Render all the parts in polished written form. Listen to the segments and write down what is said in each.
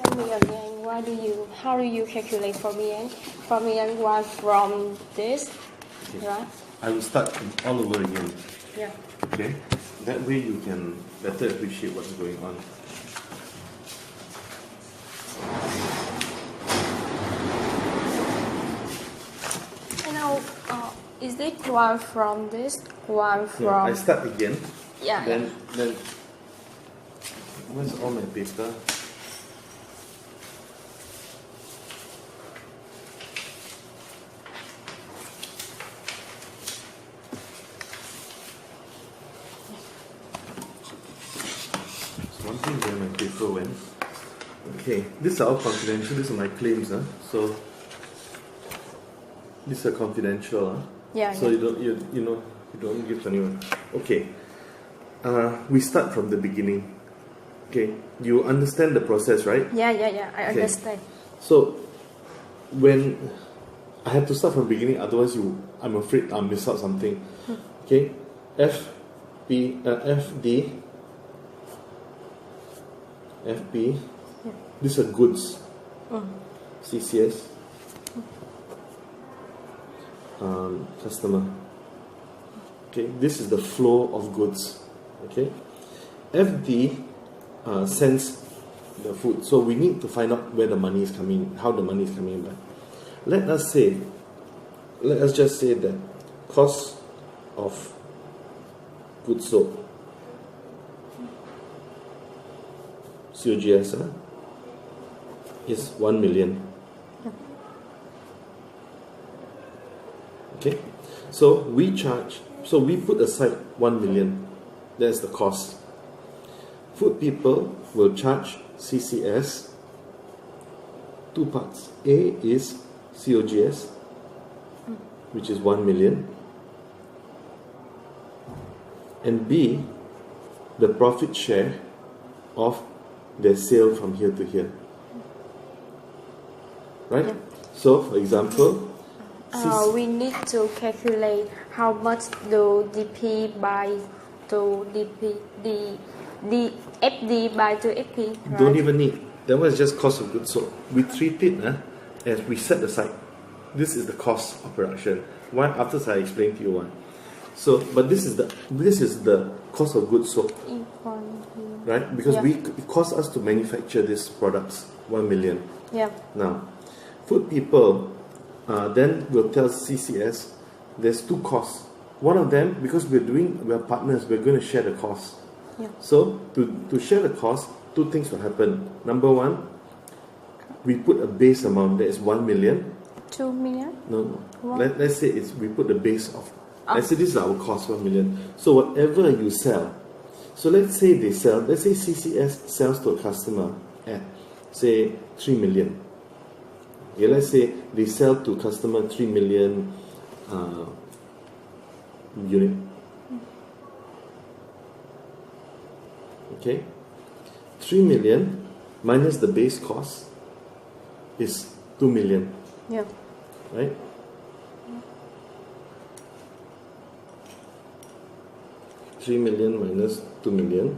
Tell me again, how do you calculate for me? For me, and one from this, Okay. right? I will start all over again. Yeah. Okay? That way you can better appreciate what's going on. And now, is it one from this? One from... No, I start again. Yeah. Then, where's all my paper? One thing where my paper went. Okay, these are all confidential. These are my claims, so these are confidential. Yeah. So yeah. you don't give to anyone. Okay. We start from the beginning. Okay, you understand the process, right? Yeah. I Okay. understand. So when I have to start from the beginning, otherwise I'm afraid I'll miss out something. Okay, FD. Yeah. These are goods. CCS. Customer. Okay, this is the flow of goods. Okay, FD sends the food. So we need to find out where the money is coming, how the money is coming back. Let us just say that cost of goods sold, COGS, is 1 million. Okay, so we put aside 1 million. That's the cost. Food people will charge CCS two parts. A is COGS, which is 1 million, and B, the profit share of their sale from here to here. Right? Yeah. So, for example, We need to calculate how much do DP buy to DP, the FD buy to FP. Right? don't even need. That one is just cost of goods sold. We treat it as we set aside. This is the cost of production. Why? After I explain to you why. So, but this is the cost of goods sold, right? Because Yeah. it costs us to manufacture these products 1 million. Yeah. Now, food people then will tell CCS there's two costs. One of them, because we're partners, we're going to share the cost. Yeah. So to share the cost, two things will happen. Number one, we put a base amount that is 1 million. 2 million? No. What? Let's say we put the base of. Let's say this is our cost, 1 million. So whatever you sell. So let's say CCS sells to a customer at say 3 million. Okay, let's say they sell to customer 3 million unit. Okay, 3 million minus the base cost is 2 million, Yeah. right? $3 million minus 2 million.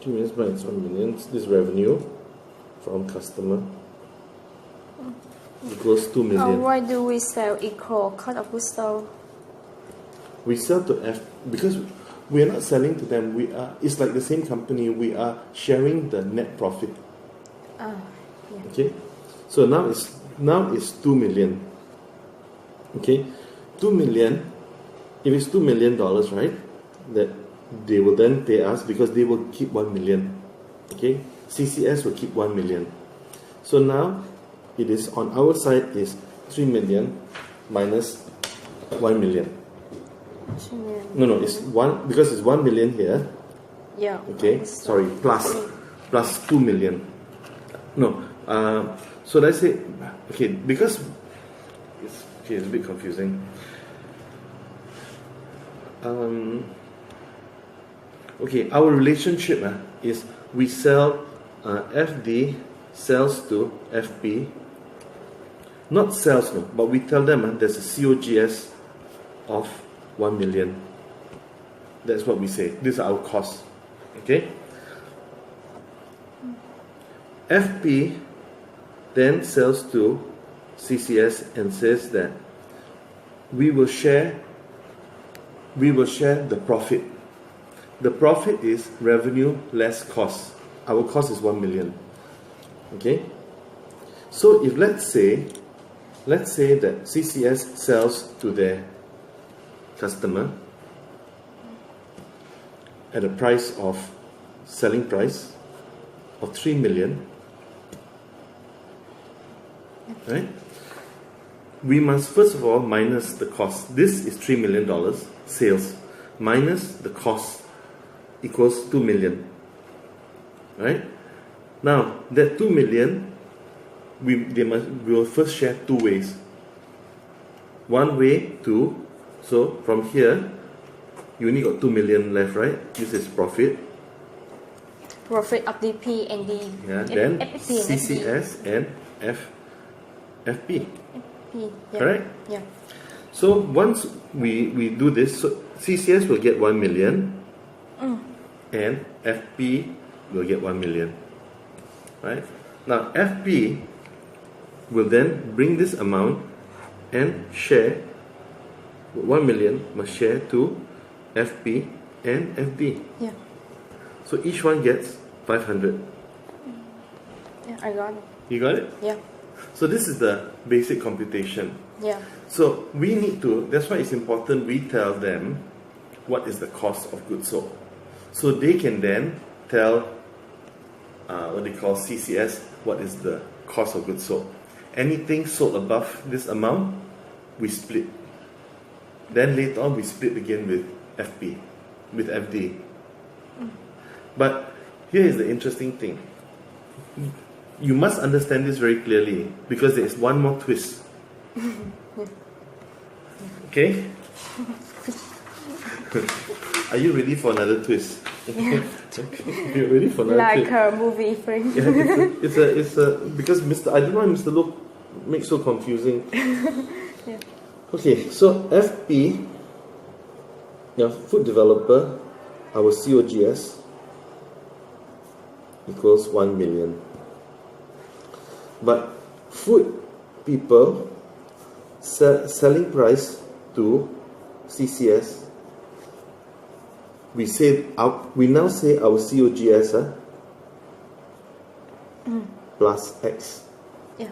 2 million minus 1 million. This revenue from customer equals 2 million. Why do we sell equal cost of goods sold? We sell to F because we are not selling to them. It's like the same company. We are sharing the net profit. Yeah. Okay, so now it's 2 million. Okay, 2 million. If it's $2 million, right, that they will then pay us because they will keep 1 million. Okay, CCS will keep 1 million. So now it is on our side is 3 million minus 1 million. 2 million. No, it's 1 because it's 1 million here. Yeah. Okay, sorry, plus 2 million. No, so let's say, okay, because it's a bit confusing. Okay, our relationship is we sell FD sells to FP. Not sells, no, but we tell them there's a COGS of 1 million. That's what we say. These are our costs. Okay. FP then sells to CCS and says that we will share the profit. The profit is revenue less cost. Our cost is 1 million. Okay? So if let's say that CCS sells to their customer at a price of selling price of 3 million, right? We must first of all minus the cost. This is $3 million sales minus the cost equals 2 million, right? Now that 2 million we will first share two ways. One way to, so from here you only got 2 million left, right? This is profit. Profit of DP and the Then FP and CCS and FP. FP. Yeah. Correct? Yeah. So once we do this, so CCS will get 1 million and FP will get 1 million. Right? Now FP will then bring this amount and share 1 million must share to FP and FD. Yeah. So each one gets 500. Yeah, I got it. You got it? Yeah. So this is the basic computation. Yeah. So we need to, that's why it's important we tell them what is the cost of goods sold. So they can then tell what they call CCS, what is the cost of goods sold. Anything sold above this amount, we split. Then later on we split again with FP, with FD. But here is the interesting thing. You must understand this very clearly because there is one more twist. Okay? Are you ready for another twist? Yeah. You're ready for another Like twist? a movie frame. Yeah, it's a because I don't know why Mr. Look makes so confusing. Yeah. Okay, so FP, food developer, our COGS equals 1 million. But food people selling price to CCS, we now say our COGS plus X. Yeah.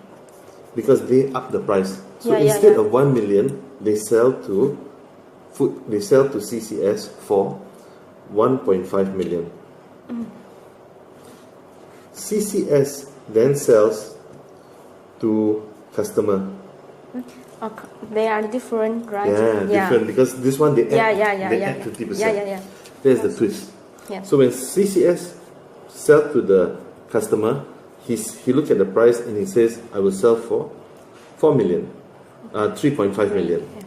Because they up the price. So Yeah, instead yeah. of 1 million, they sell to CCS for 1.5 million. CCS then sells to customer. Okay. They are different, right? Yeah, different because this one they add 50%. Yeah. There's the twist. Yeah. So when CCS sell to the customer, he look at the price and he says, I will sell for 4 million, 3.5 million. Yeah.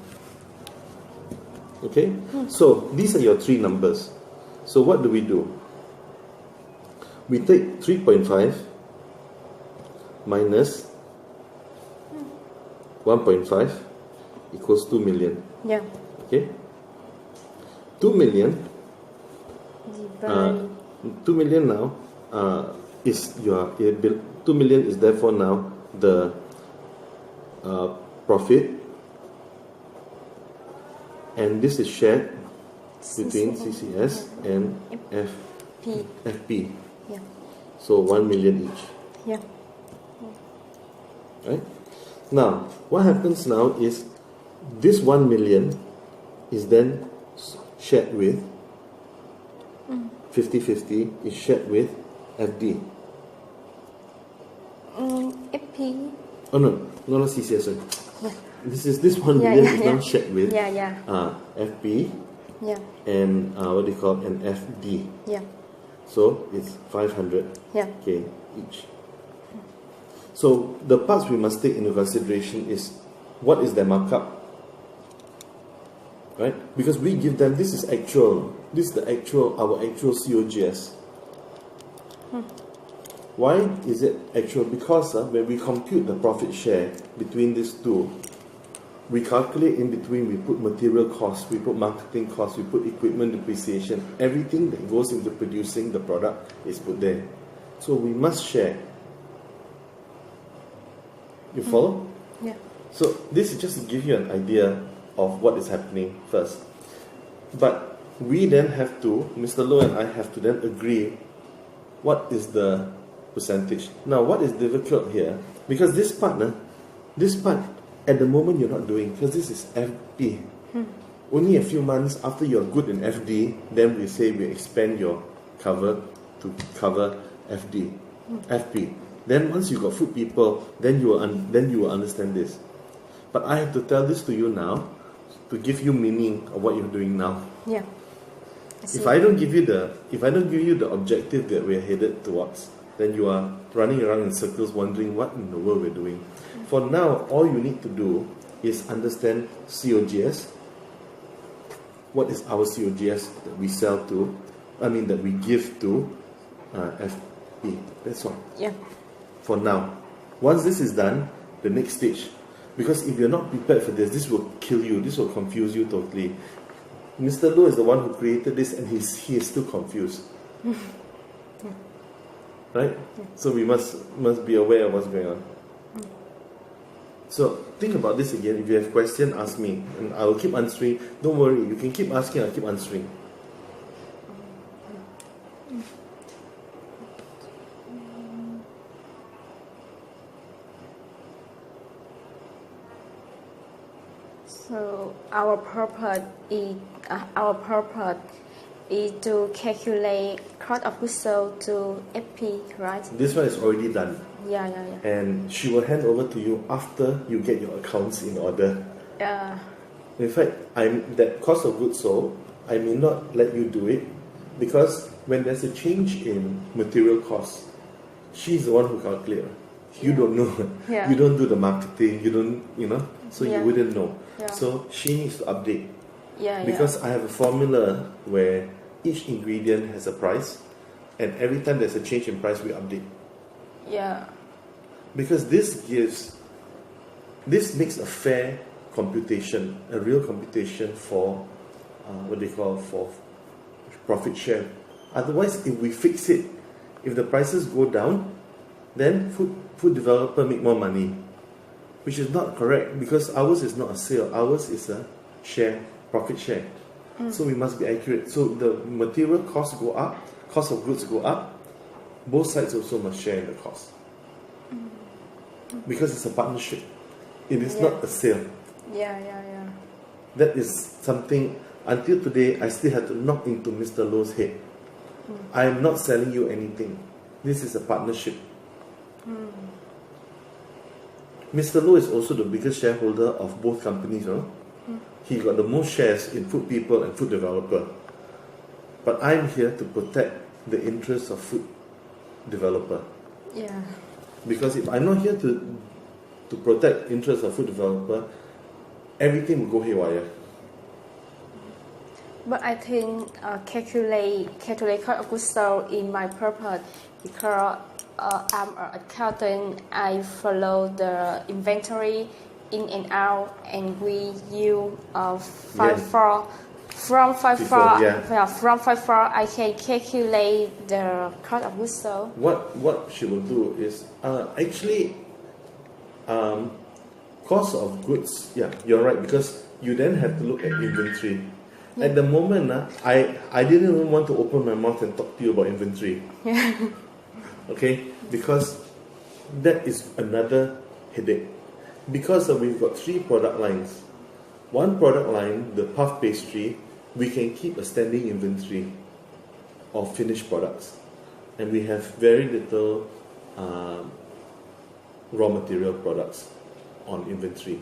Okay? So these are your three numbers. So what do? We take 3.5 minus 1.5 equals 2 million. Yeah. Okay? 2 million. Divide. 2 million now is 2 million is therefore now the profit, and this is shared between CCS and FP. Yeah. So 1 million each. Yeah. Right? Now, what happens now is this 1 million is then shared with 50-50 is shared with FD. FP. Oh no, not CCS. Sorry. Yeah. This 1 million is now shared with Yeah. FP Yeah. and what do you call an FD. Yeah. So it's 500 Yeah. K each. So the parts we must take into consideration is what is their markup, right? Because we give them this is actual. This is our actual COGS. Why is it actual? Because when we compute the profit share between these two, we calculate in between, we put material costs, we put marketing costs, we put equipment depreciation. Everything that goes into producing the product is put there. So we must share. You follow? Yeah. So this is just to give you an idea of what is happening first. But we then have to, Mr. Low and I have to then agree what is the percentage. Now what is difficult here, because this part at the moment you're not doing, because this is FD. Only a few months after you're good in FD, then we say we expand your cover to cover FD, FP. Then once you got food people, then you will understand this. But I have to tell this to you now to give you meaning of what you're doing now. Yeah. If I don't give you the objective that we're headed towards, then you are running around in circles wondering what in the world we're doing. For now, all you need to do is understand COGS. What is our COGS that we sell to? That we give to FP. That's all. Yeah. For now. Once this is done, the next stage. Because if you're not prepared for this will kill you. This will confuse you totally. Mr. Low is the one who created this and he is still confused. Right? So we must be aware of what's going on. So think about this again. If you have questions, ask me. And I will keep answering. Don't worry. You can keep asking, I'll keep answering. So our purpose is to calculate cost of goods sold to FP, right? This one is already done. Yeah. And she will hand over to you after you get your accounts in order. In fact, that cost of goods sold, I may not let you do it because when there's a change in material costs, she's the one who calculates. You don't know. Yeah. You don't do the marketing. You don't, so Yeah. you wouldn't know. Yeah. So she needs to update. Yeah. Because I have a formula where each ingredient has a price, and every time there's a change in price, we update. Yeah. Because this makes a fair computation, a real computation for for profit share. Otherwise, if we fix it, if the prices go down, then food developer make more money, which is not correct because ours is not a sale, ours is a share, profit share. So we must be accurate. So the material costs go up, cost of goods go up, both sides also must share in the cost. Because it's a partnership. It is not a sale. Yeah. That is something, until today, I still have to knock into Mr. Low's head. I am not selling you anything. This is a partnership. Mr. Low is also the biggest shareholder of both companies. He got the most shares in Food People and Food Developer. But I'm here to protect the interests of Food Developer. Yeah. Because if I'm not here to protect interests of Food Developer, everything will go haywire. But I think calculate cost of goods sold in my purpose because I'm an accountant. I follow the inventory in and out, and we use from 5.4 I can calculate the cost of goods sold. What she will do is cost of goods. Yeah, you're right, because you then have to look at inventory. Yeah. At the moment, I didn't even want to open my mouth and talk to you about inventory. Yeah. Okay, because that is another headache. Because we've got 3 product lines. One product line, the puff pastry, we can keep a standing inventory of finished products, and we have very little raw material products on inventory.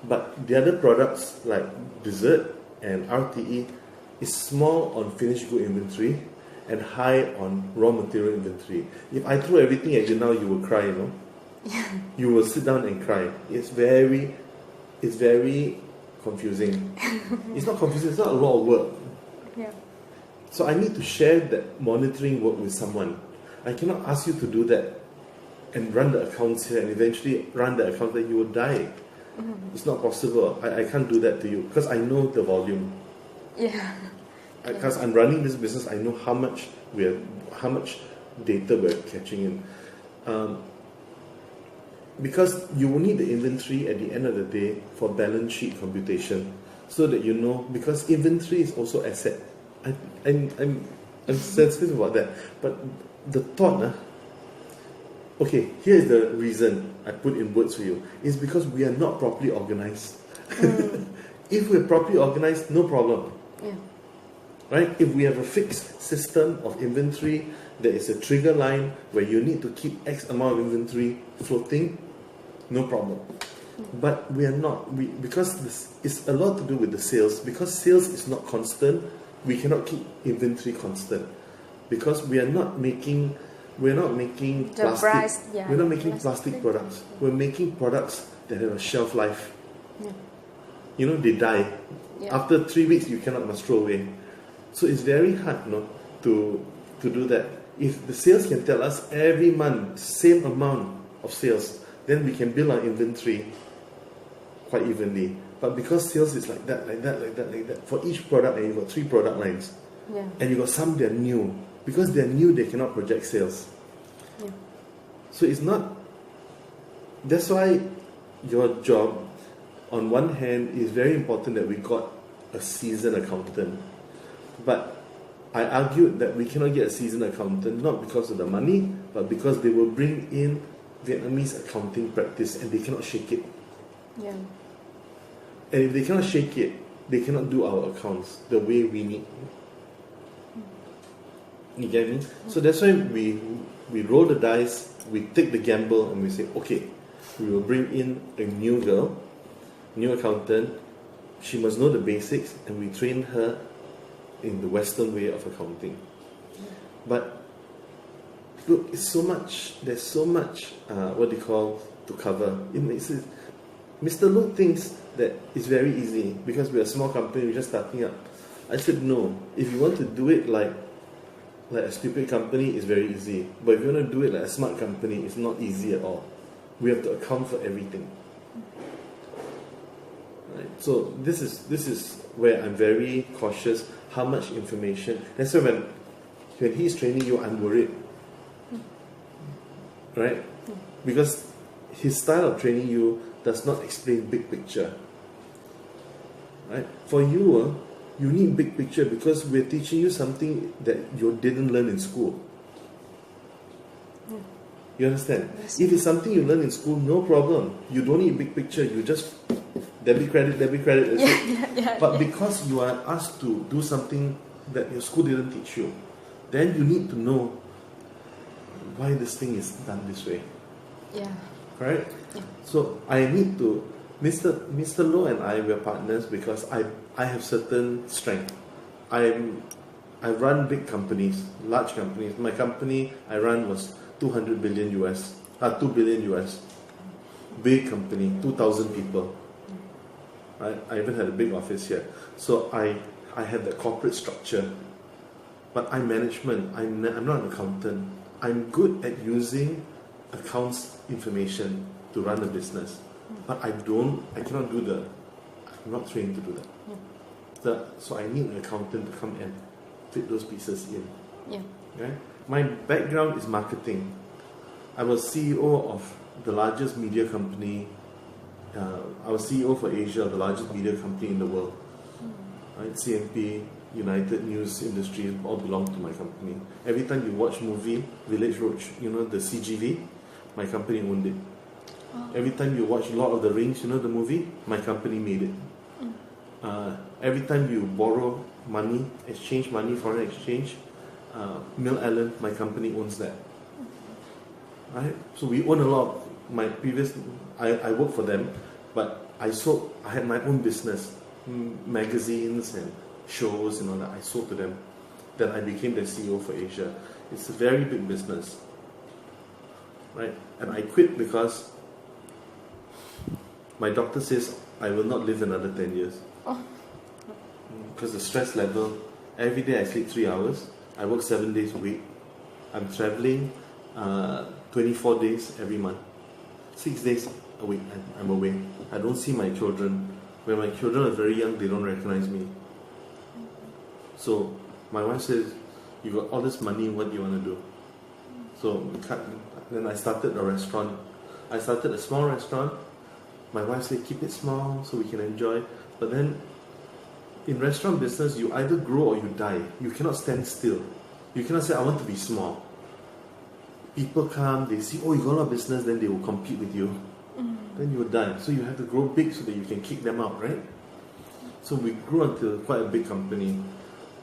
But the other products like dessert and RTE is small on finished good inventory and high on raw material inventory. If I throw everything at you now, you will cry, You will sit down and cry. It's very confusing. It's not confusing, it's not a lot of work. Yeah. So I need to share that monitoring work with someone. I cannot ask you to do that and run the accounts here and eventually run the account that you will die. It's not possible. I can't do that to you because I know the volume. Yeah. Because I'm running this business, I know how much data we're catching in. because you will need the inventory at the end of the day for balance sheet computation, so that you know, because inventory is also asset. I'm sensitive about that, but the thought, okay, here's the reason I put in words for you, is because we are not properly organized. If we're properly organized, no problem. Yeah. Right? If we have a fixed system of inventory, there is a trigger line where you need to keep X amount of inventory floating, no problem. But we are not, because this is a lot to do with the sales. Because sales is not constant, we cannot keep inventory constant. Because we are not making plastic. Price, yeah, we're not making plastic products. We're making products that have a shelf life. Yeah. You know, they die. Yeah. After 3 weeks, you cannot must throw away. So it's very hard, to do that. If the sales can tell us every month same amount of sales, then we can build our inventory quite evenly. But because sales is like that, for each product, and you've got 3 product lines, Yeah. and you've got some that are new. Because they're new, they cannot project sales. Yeah. So it's not. That's why your job, on one hand, is very important that we got a seasoned accountant. But I argued that we cannot get a seasoned accountant, not because of the money, but because they will bring in Vietnamese accounting practice and they cannot shake it. Yeah. And if they cannot shake it, they cannot do our accounts the way we need. You get me? So that's why we roll the dice, we take the gamble, and we say, okay, we will bring in a new girl, new accountant. She must know the basics, and we train her in the Western way of accounting. But look, it's so much. There's so much to cover. It makes it. Mr. Loh thinks that it's very easy because we're a small company. We're just starting up. I said no. If you want to do it like a stupid company, it's very easy. But if you want to do it like a smart company, it's not easy at all. We have to account for everything. Right? So this is where I'm very cautious. How much information? That's why when he's training you, I'm worried. Right? Because his style of training you does not explain big picture. Right? For you, you need big picture because we're teaching you something that you didn't learn in school. You understand? Yes. If it's something you learn in school, no problem. You don't need big picture. You just debit credit. That's it. But because you are asked to do something that your school didn't teach you, then you need to know why this thing is done this way. Yeah. Right? Yeah. So I need to. Mr. Loh and I were partners because I have certain strength. I run big companies, large companies. My company I run was 200 billion US, 2 billion US. Big company, 2,000 people. Right? I even had a big office here. So I had the corporate structure. But I'm management. I'm not an accountant. I'm good at using accounts information to run a business. But I cannot do I'm not trained to do that. So I need an accountant to come and fit those pieces in. Yeah. Okay? My background is marketing. I was CEO of the largest media company. I was CEO for Asia, the largest media company in the world. Right? CMP, United News Industry, all belong to my company. Every time you watch movie, Village Roach, the CGV, my company owned it. Every time you watch Lord of the Rings, the movie, my company made it. Every time you borrow money, exchange money, foreign exchange, Mill Allen, my company owns that. Right? So we own a lot of my previous, I work for them, but I had my own business, magazines and shows and all that. I sold to them. Then I became the CEO for Asia. It's a very big business. Right? And I quit because my doctor says I will not live another 10 years. Because the stress level, every day I sleep 3 hours, I work 7 days a week, I'm traveling 24 days every month, 6 days a week I'm away. I don't see my children. When my children are very young, they don't recognize me. So my wife says, you got all this money, what do you want to do? So then I started a restaurant. I started a small restaurant. My wife said, keep it small so we can enjoy. But then, in restaurant business, you either grow or you die. You cannot stand still. You cannot say, I want to be small. People come, they see, oh, you got a lot of business, then they will compete with you. Then you will die. So you have to grow big so that you can kick them out, right? So we grew until quite a big company.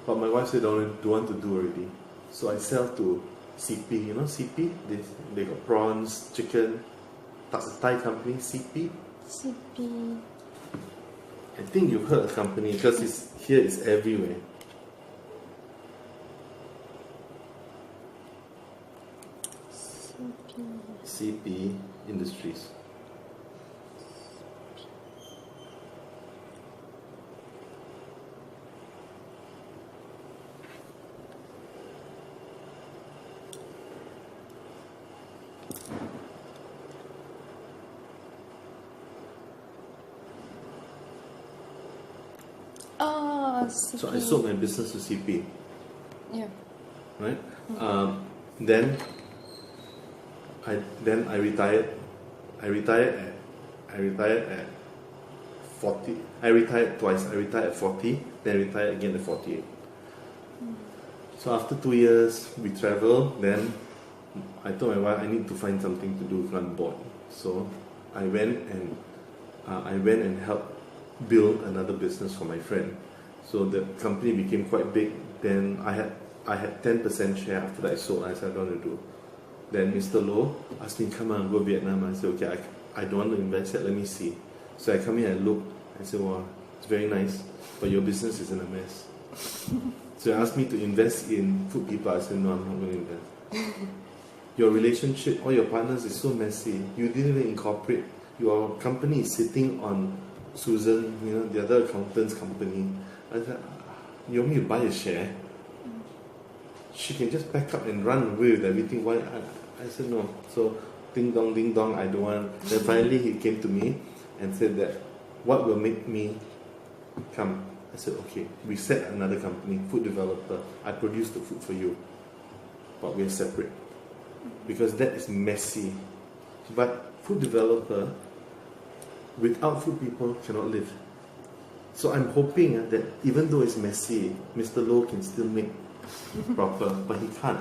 But my wife said, don't want to do already. So I sell to CP. You know CP? They got prawns, chicken. That's a Thai company, CP. CP. I think you've heard of the company because here it's everywhere. CP Industries. Oh, CP. So I sold my business to CP. Yeah. Right? Then I retired. I retired at 40. I retired twice. I retired at 40, then I retired again at 48. So after 2 years, we traveled. Then I told my wife I need to find something to do if I'm bored. So I went and helped build another business for my friend. So the company became quite big. Then I had 10% share. After that I sold. I said I don't want to do. Then Mr. Low asked me, come on, go Vietnam. I said, okay, I don't want to invest yet, let me see. So I come in and look. I said, wow, it's very nice, but your business is in a mess. So he asked me to invest in food people. I said, no, I'm not going to invest. Your relationship, all your partners is so messy. You didn't even incorporate. Your company is sitting on Susan, the other accountant's company. I said, you want me to buy a share? She can just pack up and run away with everything. Why? I said no. So ding dong, I don't want. Then finally he came to me and said that what will make me come? I said okay. We set another company, food developer. I produce the food for you, but we're separate because that is messy. But food developer without food people cannot live. So I'm hoping that even though it's messy, Mr. Low can still make proper, but he can't.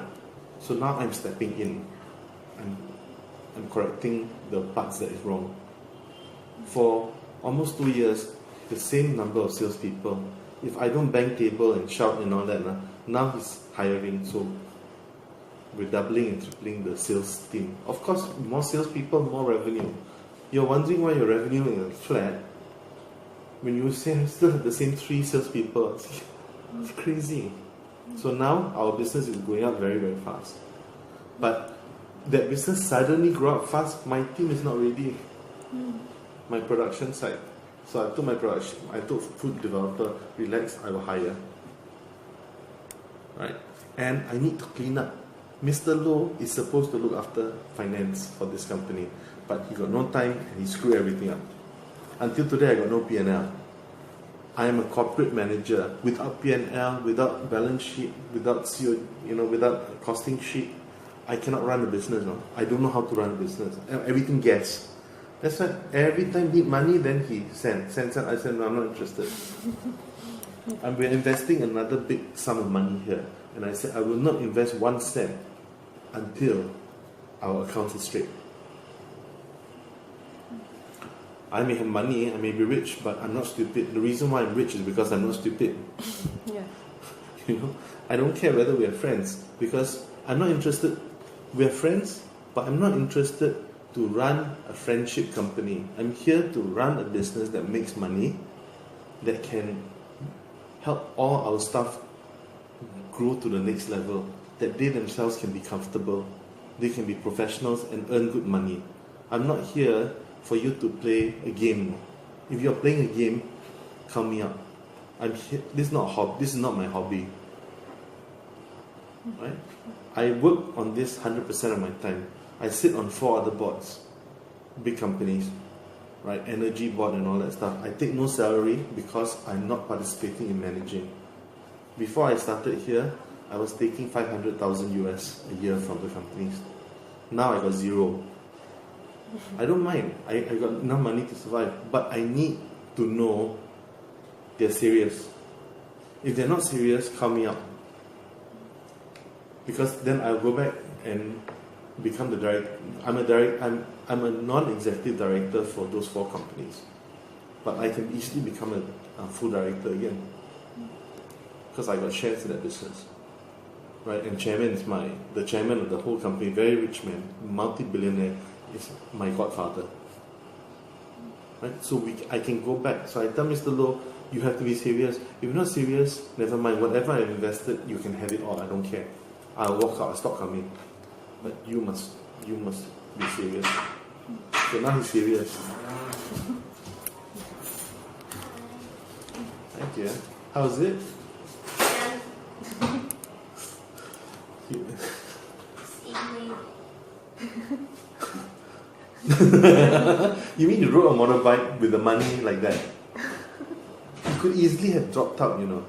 So now I'm stepping in. I'm correcting the parts that is wrong. For almost 2 years, the same number of salespeople. If I don't bang table and shout and all that, now he's hiring. So we're doubling and tripling the sales team. Of course, more salespeople, more revenue. You're wondering why your revenue is flat when you still have the same 3 salespeople. It's crazy. So now our business is going up very, very fast. But that business suddenly grew up fast. My team is not ready. My production side. So I told food developer, relax, I will hire. Right? And I need to clean up. Mr. Low is supposed to look after finance for this company, but he got no time and he screwed everything up. Until today I got no P&L. I am a corporate manager without P&L, without balance sheet, without CO, without a costing sheet. I cannot run a business. No? I don't know how to run a business. Everything guess. That's why every time need money, then he send. I said, no, I'm not interested. And we're investing another big sum of money here. And I said, I will not invest 1 cent until our accounts are straight. I may have money, I may be rich, but I'm not stupid. The reason why I'm rich is because I'm not stupid. Yeah. I don't care whether we are friends because I'm not interested. We are friends, but I'm not interested to run a friendship company. I'm here to run a business that makes money, that can help all our staff grow to the next level, that they themselves can be comfortable, they can be professionals and earn good money. I'm not here for you to play a game. If you're playing a game, call me up. I'm here. This is not my hobby. Right? I work on this 100% of my time. I sit on 4 other boards, big companies, right? Energy board and all that stuff. I take no salary because I'm not participating in managing. Before I started here, I was taking 500,000 US a year from the companies. Now I got 0. I don't mind. I got enough money to survive, but I need to know they're serious. If they're not serious, call me up. Because then I'll go back and become the director. I'm a non-executive director for those 4 companies, but I can easily become a full director again because I got shares in that business, right? And chairman is the chairman of the whole company, very rich man, multi-billionaire, is my godfather, right? So I can go back. So I tell Mr. Loh, you have to be serious. If you're not serious, never mind. Whatever I've invested, you can have it all. I don't care. I'll walk out. I'll stop coming. But you must be serious. So now he's serious. Thank you. How's it? You mean you rode a motorbike with the money like that? You could easily have dropped out, you know.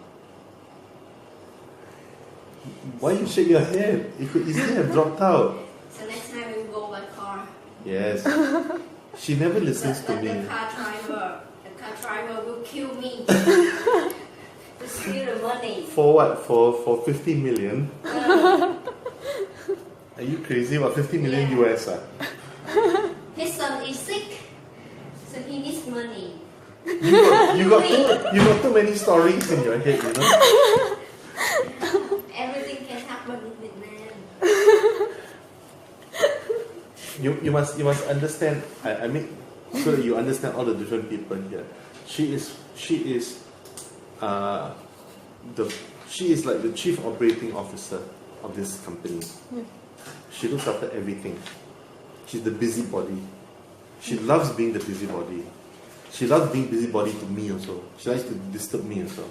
Why you shake your head? You could easily have dropped out. So next time we go by car. Yes. She never listens to me. The car driver will kill me to steal the money. For what? For 50 million? Are you crazy? What, 50 million US? His son is sick, so he needs money. You got too many stories in your head, you know? Everything can happen in Vietnam. You must understand. I make sure that you understand all the different people here. She is like the chief operating officer of this company. Yeah. She looks after everything. She's the busybody. She loves being the busybody. She loves being busybody to me also. She likes to disturb me also.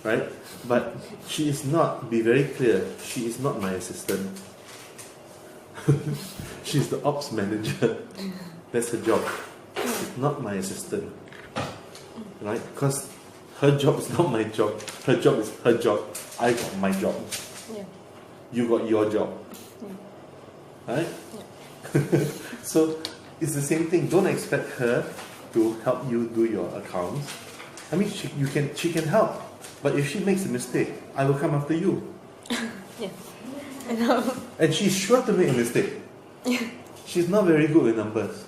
Right? But she is not, be very clear, she is not my assistant. She's the ops manager. That's her job. She's not my assistant. Right? Because her job is not my job. Her job is her job. I got my job. Yeah. You got your job. Yeah. Right? Yeah. So it's the same thing. Don't expect her to help you do your accounts. I mean, she can help. But if she makes a mistake, I will come after you. Yeah. I know. And she's sure to make a mistake. Yeah. She's not very good with numbers.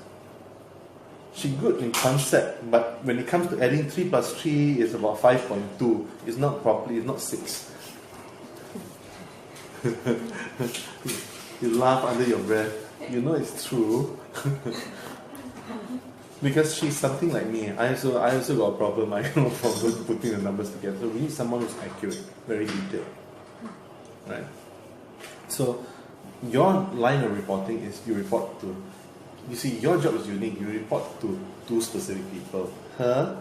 She's good in concept, but when it comes to adding 3 plus 3 is about 5.2. It's not properly, it's not 6. You laugh under your breath. You know it's true. Because she's something like me. I also got a problem. I have no problem putting the numbers together. So we need someone who's accurate, very detailed. Right? So your line of reporting is you report to, you see, your job is unique. You report to 2 specific people. Her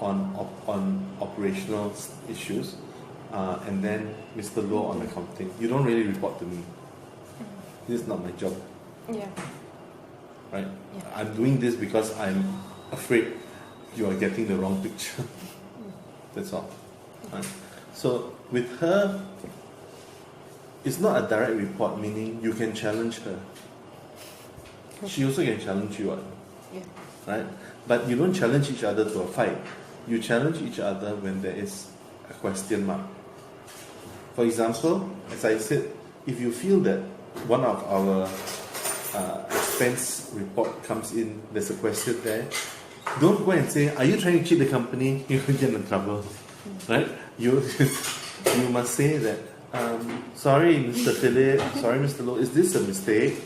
on operational issues, and then Mr. Loh on accounting. You don't really report to me. This is not my job. Yeah. Right? Yeah. I'm doing this because I'm afraid you are getting the wrong picture. That's all. Right? So with her, it's not a direct report, meaning you can challenge her. She also can challenge you. Yeah. Right? But you don't challenge each other to a fight. You challenge each other when there is a question mark. For example, as I said, if you feel that one of our expense report comes in, there's a question there, don't go and say, are you trying to cheat the company? You're going to get in trouble. Right? You must say that, sorry Mr. Philip, sorry Mr. Loh, is this a mistake?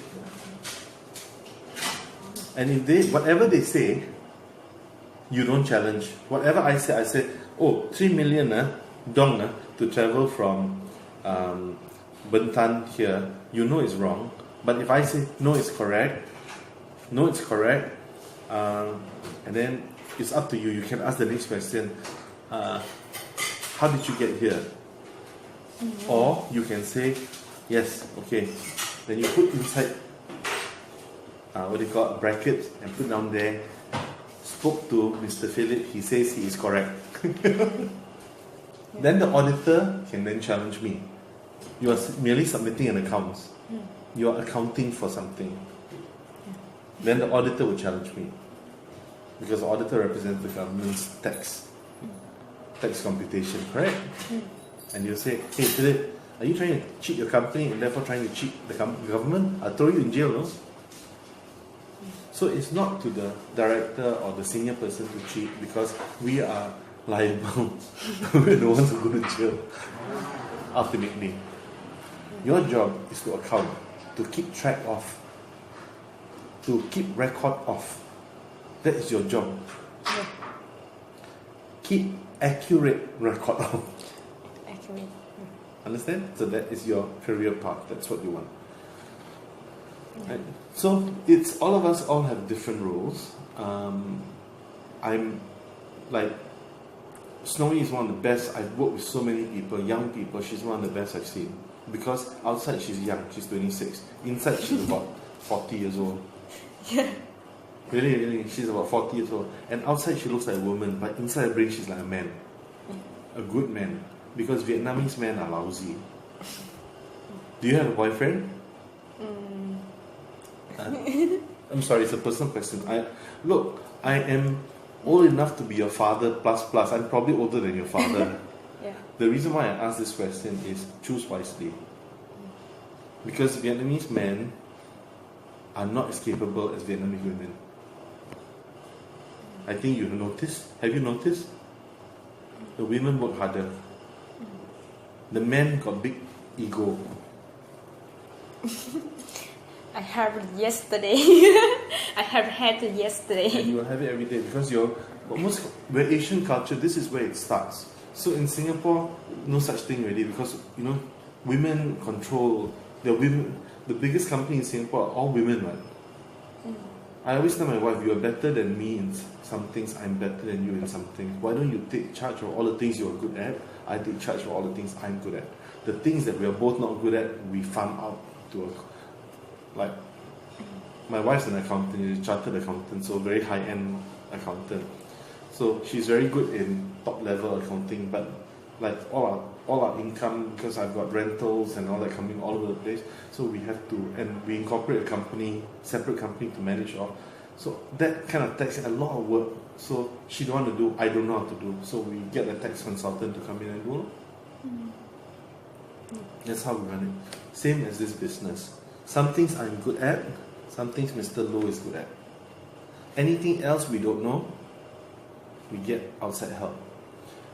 And if whatever they say, you don't challenge. Whatever I say, oh, 3 million dong to travel from Bentan here, you know it's wrong. But if I say, no, it's correct, and then it's up to you. You can ask the next question, how did you get here? Mm-hmm. Or you can say, yes, okay. Then you put inside, what do you call it, brackets, and put down there, spoke to Mr. Philip, he says he is correct. Then the auditor can then challenge me. You are merely submitting an account. You are accounting for something. then the auditor will challenge me. Because the auditor represents the government's tax computation, correct? And you'll say, hey Philip, are you trying to cheat your company and therefore trying to cheat the government? I'll throw you in jail, no? So it's not to the director or the senior person to cheat because we are liable. We're the ones who go to jail, ultimately. Your job is to account, to keep track of, to keep record of. That is your job. Yeah. Keep accurate record of. Accurate. Understand? So that is your career path. That's what you want. Right? So it's all of us all have different roles. I'm like Snowy is one of the best. I've worked with so many people, young people. She's one of the best I've seen because outside she's young. She's 26. Inside she's about 40 years old. Yeah. Really, she's about 40 years old. And outside she looks like a woman, but inside her brain she's like a man. A good man. Because Vietnamese men are lousy. Do you have a boyfriend? I'm sorry, it's a personal question. I am old enough to be your father plus. I'm probably older than your father. Yeah. The reason why I ask this question is choose wisely. Because Vietnamese men are not as capable as Vietnamese women. I think you've noticed. Have you noticed? The women work harder. The men got big ego. I have it yesterday. I have had it yesterday. And you will have it every day because we're Asian culture, this is where it starts. So in Singapore, no such thing really because, women control, the biggest company in Singapore are all women, right? I always tell my wife, you are better than me in some things, I'm better than you in some things. Why don't you take charge of all the things you are good at? I take charge of all the things I'm good at. The things that we are both not good at, we farm out to like, my wife's an accountant, she's a chartered accountant, so very high-end accountant. So she's very good in top-level accounting, but like all our income, because I've got rentals and all that coming all over the place, so we have to, and we incorporate a company, separate company to manage all. So that kind of takes a lot of work. So she don't want to do, I don't know how to do. So we get a tax consultant to come in and do. That's how we run it. Same as this business. Some things I'm good at, some things Mr. Low is good at. Anything else we don't know, we get outside help.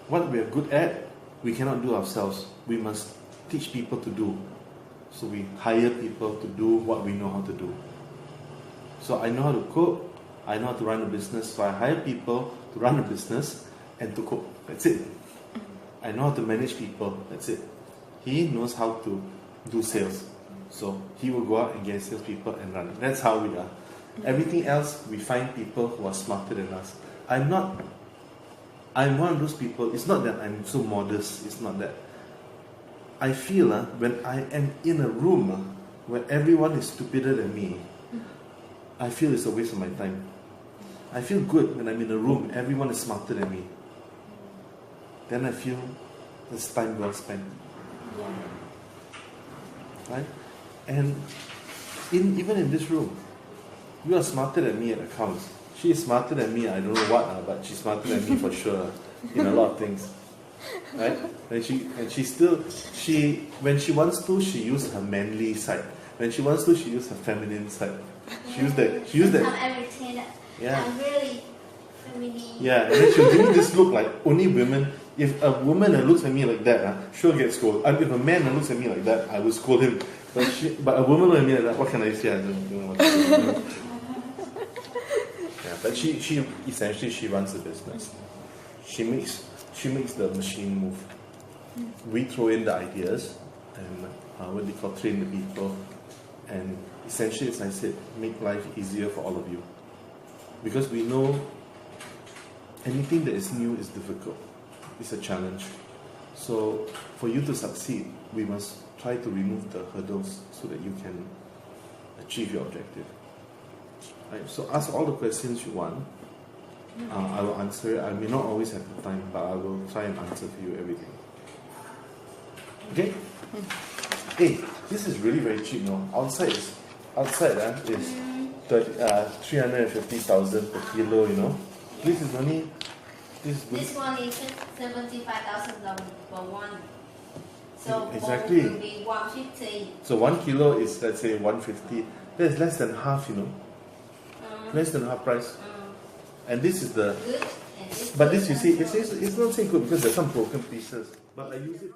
What we are good at, we cannot do ourselves. We must teach people to do. So we hire people to do what we know how to do. So I know how to cook, I know how to run a business, so I hire people to run a business and to cook. That's it. I know how to manage people. That's it. He knows how to do sales. So he will go out and get salespeople and run it. That's how we are. Everything else, we find people who are smarter than us. I'm one of those people. It's not that I'm so modest. It's not that. I feel when I am in a room where everyone is stupider than me, I feel it's a waste of my time. I feel good when I'm in a room, everyone is smarter than me. Then I feel it's time well spent. Yeah. Right? And even in this room, you are smarter than me at accounts. She is smarter than me, I don't know what, but she's smarter than me for sure in a lot of things. Right? When she wants to, she uses her manly side. When she wants to, she uses her feminine side. She used that. I'm everything. Yeah. I'm really feminine. Yeah, and then she'll give me this look like only women. If a woman looks at me like that, she'll get scolded. And if a man looks at me like that, I will scold him. But a woman looks at me like that, what can I say? I don't know what to say. Yeah, but she essentially she runs the business. She makes the machine move. We throw in the ideas and what they call train the people, and essentially, as I said, make life easier for all of you. Because we know anything that is new is difficult. It's a challenge. So for you to succeed, we must try to remove the hurdles so that you can achieve your objective. Right? So ask all the questions you want. I will answer it. I may not always have the time, but I will try and answer for you everything. Okay? Hey, this is really very cheap, no? Outside is 350,000 per kilo, you know. This is only, This one is $75,000 for one. So Exactly. both will be 150. so 1 kilo is, let's say, 150. That's less than half, you know. Less than half price. And this is the, Good. And this but is this you see, also- it's not so good because there's some broken pieces. But I use it.